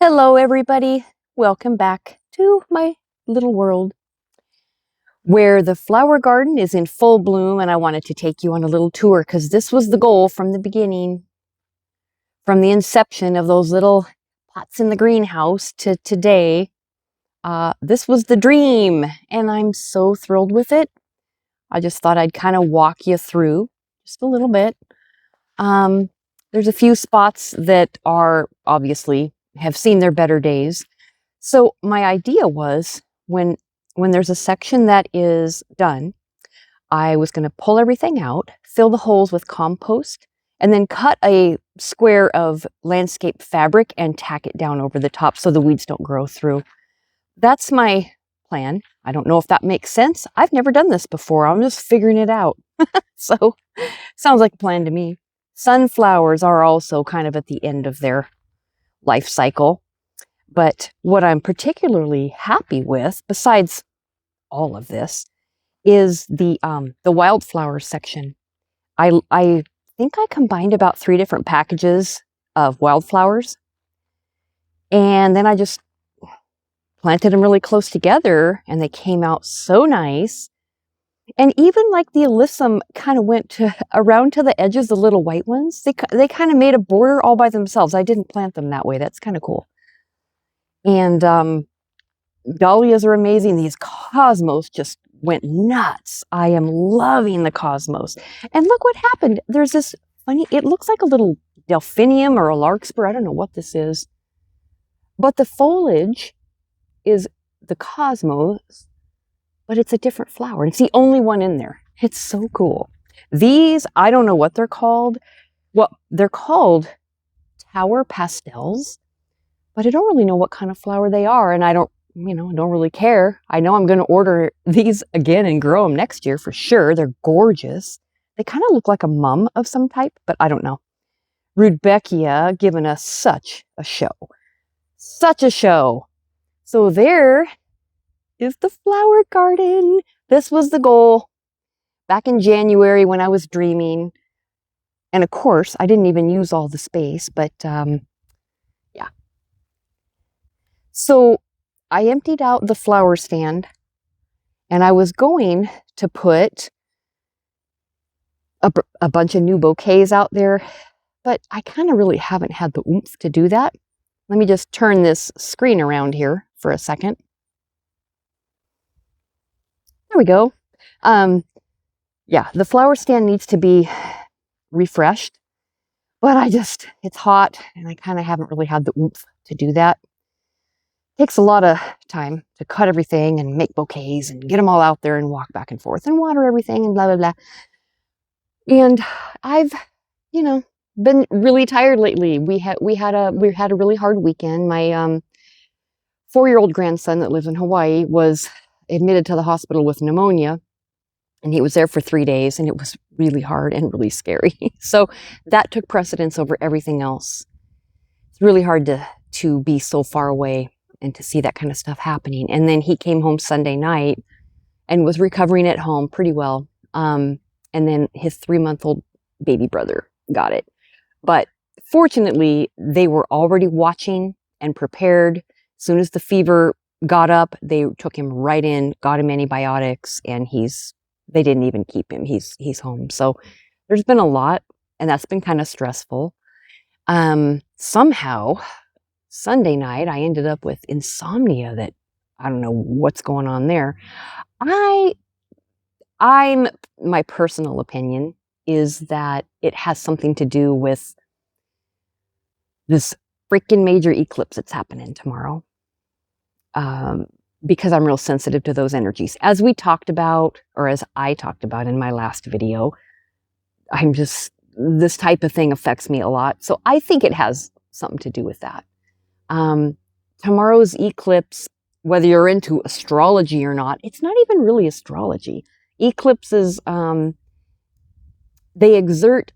Hello, everybody. Welcome back to my little world where the flower garden is in full bloom, and I wanted to take you on a little tour because this was the goal from the beginning, from the inception of those little pots in the greenhouse to today. This was the dream, and I'm so thrilled with it. I just thought I'd kind of walk you through just a little bit. There's a few spots that are obviously have seen their better days. So my idea was when there's a section that is done, I was going to pull everything out, fill the holes with compost, and then cut a square of landscape fabric and tack it down over the top so the weeds don't grow through. That's my plan. I don't know if that makes sense. I've never done this before. I'm just figuring it out. So sounds like a plan to me. Sunflowers are also kind of at the end of their life cycle. But what I'm particularly happy with, besides all of this, is the wildflower section. I think I combined about 3 different packages of wildflowers, and then I just planted them really close together, and they came out so nice. And even like the alyssum kind of went around to the edges, the little white ones. They kind of made a border all by themselves. I didn't plant them that way. That's kind of cool. And dahlias are amazing. These cosmos just went nuts. I am loving the cosmos. And look what happened. There's this funny, it looks like a little delphinium or a larkspur. I don't know what this is. But the foliage is the cosmos, but it's a different flower. It's the only one in there. It's so cool. These, I don't know what they're called. Well, they're called tower pastels, but I don't really know what kind of flower they are. And I don't really care. I know I'm going to order these again and grow them next year for sure. They're gorgeous. They kind of look like a mum of some type, but I don't know. Rudbeckia giving us such a show. Such a show. So there is the flower garden. This was the goal back in January when I was dreaming. And of course, I didn't even use all the space, but yeah. So I emptied out the flower stand, and I was going to put a bunch of new bouquets out there, but I kind of really haven't had the oomph to do that. Let me just turn this screen around here for a second. There we go. Yeah, the flower stand needs to be refreshed, but it's hot, and I kind of haven't really had the oomph to do that. Takes a lot of time to cut everything and make bouquets and get them all out there and walk back and forth and water everything and blah, blah, blah. And I've, been really tired lately. We had a really hard weekend. My 4-year-old grandson that lives in Hawaii was admitted to the hospital with pneumonia, and he was there for 3 days, and it was really hard and really scary. So that took precedence over everything else. It's really hard to be so far away and to see that kind of stuff happening. And then he came home Sunday night and was recovering at home pretty well. And then his 3-month-old baby brother got it. But fortunately, they were already watching and prepared. As soon as the fever got up, they took him right in, got him antibiotics, and they didn't even keep him. He's home. So there's been a lot, and that's been kind of stressful. Somehow, Sunday night, I ended up with insomnia that I don't know what's going on there. My personal opinion is that it has something to do with this freaking major eclipse that's happening tomorrow. Because I'm real sensitive to those energies. As we talked about, or as I talked about in my last video, this type of thing affects me a lot. So I think it has something to do with that. Tomorrow's eclipse, whether you're into astrology or not, it's not even really astrology. Eclipses, they exert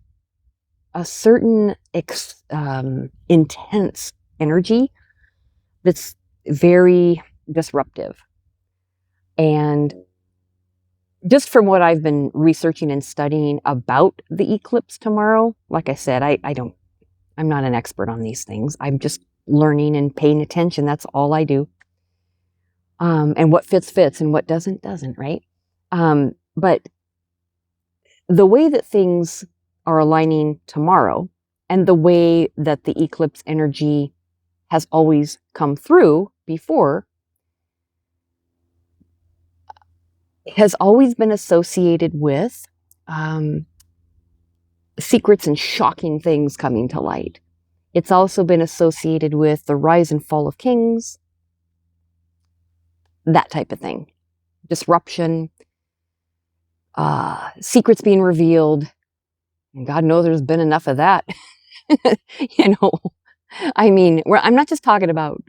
a certain intense energy that's very disruptive. And just from what I've been researching and studying about the eclipse tomorrow, like I said, I'm not an expert on these things. I'm just learning and paying attention. That's all I do. And what fits, fits, and what doesn't, doesn't, right? But the way that things are aligning tomorrow and the way that the eclipse energy has always come through before has always been associated with secrets and shocking things coming to light. It's also been associated with the rise and fall of kings, that type of thing. Disruption, secrets being revealed. And God knows there's been enough of that. I mean, I'm not just talking about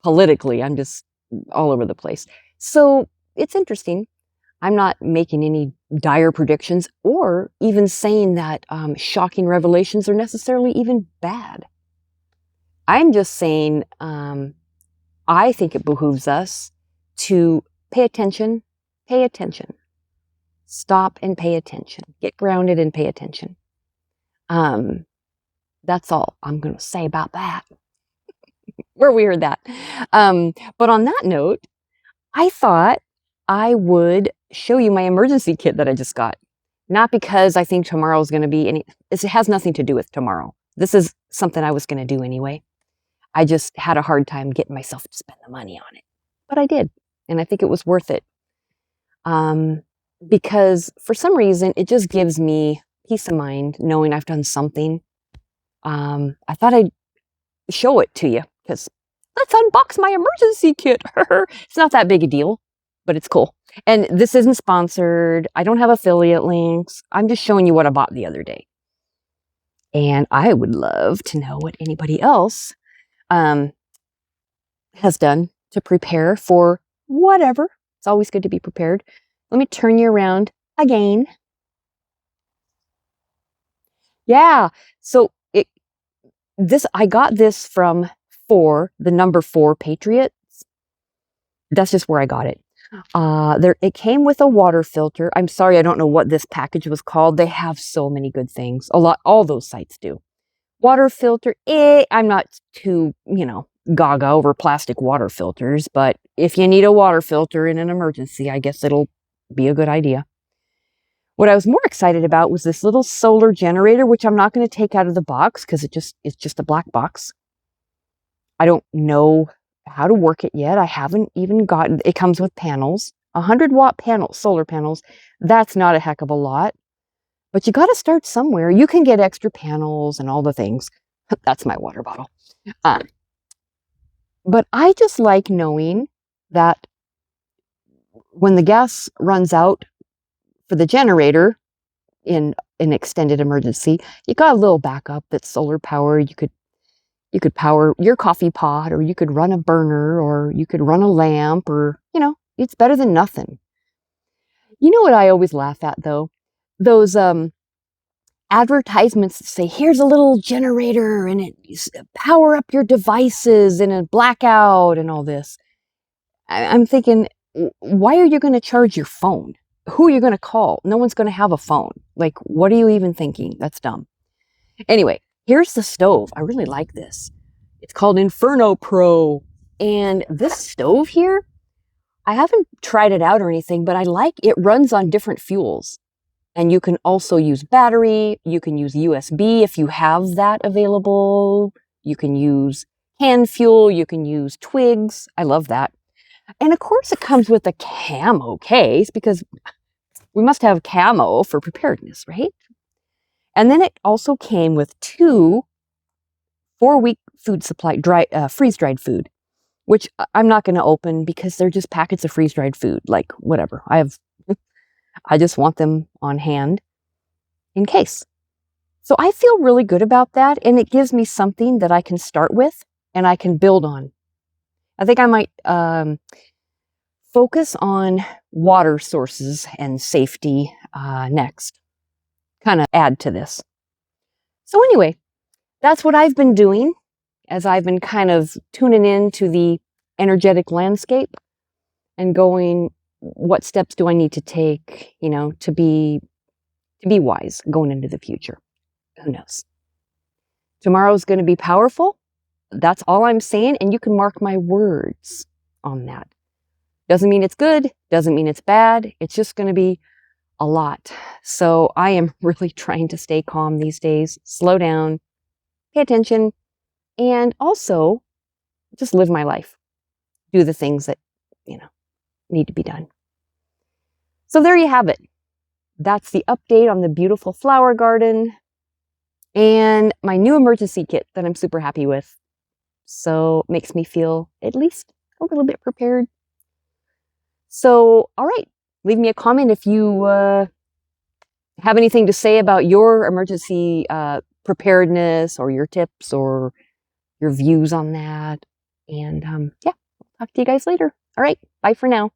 politically, I'm just all over the place. So it's interesting. I'm not making any dire predictions or even saying that shocking revelations are necessarily even bad. I'm just saying I think it behooves us to pay attention. Stop and pay attention. Get grounded and pay attention. That's all I'm going to say about that. Where we heard that. But on that note, I thought I would show you my emergency kit that I just got. Not because I think tomorrow is going to be it has nothing to do with tomorrow. This is something I was going to do anyway. I just had a hard time getting myself to spend the money on it. But I did. And I think it was worth it. Because for some reason, it just gives me peace of mind knowing I've done something. I thought I'd show it to you because let's unbox my emergency kit. It's not that big a deal, but it's cool. And this isn't sponsored. I don't have affiliate links. I'm just showing you what I bought the other day. And I would love to know what anybody else has done to prepare for whatever. It's always good to be prepared. Let me turn you around again. Yeah, so I got this from the number 4 Patriots. That's just where I got it. It came with a water filter. I'm sorry, I don't know what this package was called. They have so many good things. All those sites do. Water filter, I'm not too, gaga over plastic water filters, but if you need a water filter in an emergency, I guess it'll be a good idea. What I was more excited about was this little solar generator, which I'm not going to take out of the box because it's just a black box. I don't know how to work it yet. I haven't even gotten, it comes with panels, 100-watt solar panels. That's not a heck of a lot, but you got to start somewhere. You can get extra panels and all the things. That's my water bottle. But I just like knowing that when the gas runs out for the generator in an extended emergency, you got a little backup that's solar powered. You could power your coffee pot, or you could run a burner, or you could run a lamp, or, it's better than nothing. You know what I always laugh at, though? Those advertisements that say, here's a little generator, and power up your devices in a blackout and all this. I'm thinking, why are you going to charge your phone? Who are you going to call? No one's going to have a phone. Like, what are you even thinking? That's dumb. Anyway, here's the stove. I really like this. It's called Inferno Pro. And this stove here, I haven't tried it out or anything, but I like it. Runs on different fuels. And you can also use battery. You can use USB if you have that available. You can use canned fuel. You can use twigs. I love that. And of course, it comes with a camo case because we must have camo for preparedness, right? And then it also came with 2 4-week food supply, freeze-dried food, which I'm not going to open because they're just packets of freeze-dried food. Like, whatever. I just want them on hand in case. So I feel really good about that, and it gives me something that I can start with and I can build on. I think I might focus on water sources and safety next. Kind of add to this. So anyway, that's what I've been doing as I've been kind of tuning into the energetic landscape and going, what steps do I need to take, to be wise going into the future? Who knows? Tomorrow's going to be powerful. That's all I'm saying, and you can mark my words on that. Doesn't mean it's good, doesn't mean it's bad. It's just going to be a lot. So I am really trying to stay calm these days, slow down, pay attention, and also just live my life. Do the things that, need to be done. So there you have it. That's the update on the beautiful flower garden and my new emergency kit that I'm super happy with. So it makes me feel at least a little bit prepared. So, all right, leave me a comment if you have anything to say about your emergency preparedness or your tips or your views on that. And yeah, I'll talk to you guys later. All right, bye for now.